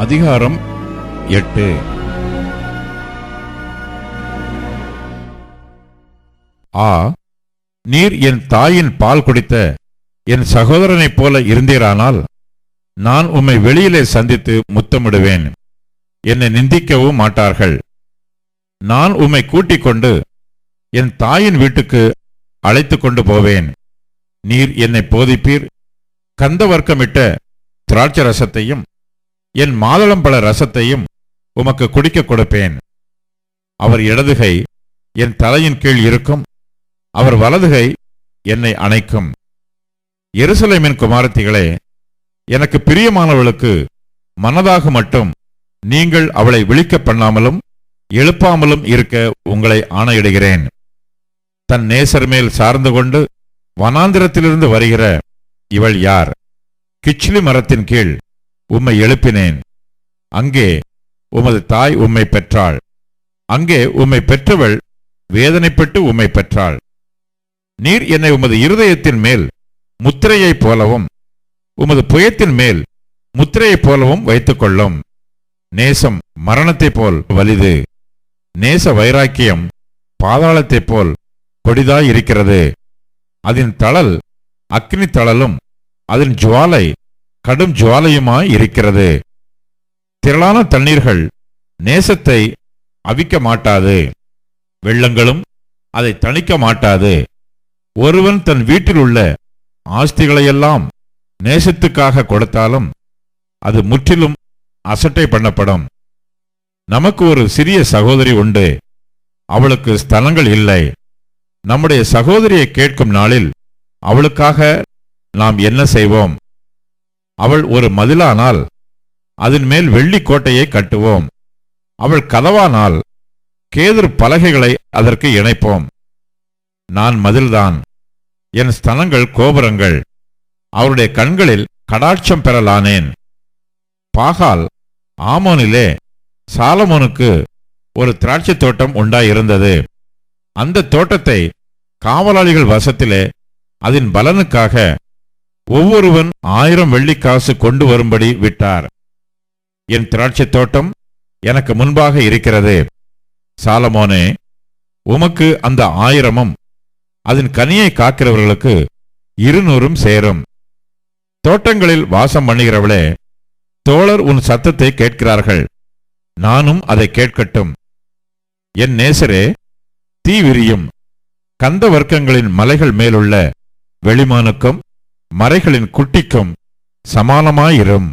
அதிகாரம் 8. நீர் என் தாயின் பால் குடித்த என் சகோதரனைப் போல இருந்தீரானால் நான் உம்மை வெளியிலே சந்தித்து முத்தமிடுவேன். என்னை நிந்திக்கவும் மாட்டார்கள். நான் உம்மை கூட்டிக் கொண்டு என் தாயின் வீட்டுக்கு அழைத்து கொண்டு போவேன். நீர் என்னை போதிப்பீர். கந்தவர்க்கமிட்ட திராட்சை ரசத்தையும் என் மாதுளம்பழ ரசத்தையும் உமக்கு குடிக்க கொடுப்பேன். அவர் இடதுகை என் தலையின் கீழ் இருக்கும், அவர் வலதுகை என்னை அணைக்கும். எருசலேமின் குமாரத்திகளே, எனக்கு பிரியமானவளுக்கு மனதாக மட்டும் நீங்கள் அவளை விழிக்க பண்ணாமலும் எழுப்பாமலும் இருக்க உங்களை ஆணையிடுகிறேன். தன் நேசர் மேல் சார்ந்து கொண்டு வனாந்திரத்திலிருந்து வருகிற இவள் யார்? கிச்லி மரத்தின் கீழ் உம்மை எழுப்பினேன். அங்கே உமது தாய் உம்மை பெற்றாள். அங்கே உம்மை பெற்றவள் வேதனைப்பட்டு உம்மை பெற்றாள். நீர் என்னை உமது இருதயத்தின் மேல் முத்திரையைப் போலவும் உமது புயத்தின் மேல் முத்திரையைப் போலவும் வைத்துக் கொள்ளும். நேசம் மரணத்தைப் போல் வலிது, நேச வைராக்கியம் பாதாளத்தைப் போல் கொடிதாயிருக்கிறது. அதன் தழல் அக்னி தழலும் அதன் ஜுவாலை கடும் ஜுவாலையுமாயிருக்கிறது. திரளான தண்ணீர்கள் நேசத்தை அவிக்க மாட்டாது, வெள்ளங்களும் அதை தணிக்க மாட்டாது. ஒருவன் தன் வீட்டில் உள்ள ஆஸ்திகளையெல்லாம் நேசத்துக்காக கொடுத்தாலும் அது முற்றிலும் அசட்டை பண்ணப்படும். நமக்கு ஒரு சிறிய சகோதரி உண்டு, அவளுக்கு ஸ்தலங்கள் இல்லை. நம்முடைய சகோதரியை கேட்கும் நாளில் அவளுக்காக நாம் என்ன செய்வோம்? அவள் ஒரு மதிலானால் அதன் மேல் வெள்ளி கோட்டையை கட்டுவோம். அவள் கதவானால் கேதுரு பலகைகளை அதற்கு இணைப்போம். நான் மதில்தான், என் ஸ்தலங்கள் கோபுரங்கள். அவருடைய கண்களில் கடாட்சம் பெறலானேன். பாகால் ஆமோனிலே சாலமோனுக்கு ஒரு திராட்சை தோட்டம் உண்டாயிருந்தது. அந்த தோட்டத்தை காவலாளிகள் வசத்திலே அதன் பலனுக்காக ஒவ்வொருவன் 1000 வெள்ளிக்காசு கொண்டு வரும்படி விட்டார். என் திராட்சை தோட்டம் எனக்கு முன்பாக இருக்கிறது. சாலமோனே, உமக்கு அந்த 1000 அதன் கனியை காக்கிறவர்களுக்கு 200 சேரும். தோட்டங்களில் வாசம் பண்ணுகிறவளே, தோழர் உன் சத்தத்தை கேட்கிறார்கள், நானும் அதை கேட்கட்டும். என் நேசரே, தீ விரியும். கந்த வர்க்கங்களின் மலைகள் மேலுள்ள வெளிமானுக்கும் மறைகளின் குட்டிக்கும் சமானமாயிரும்.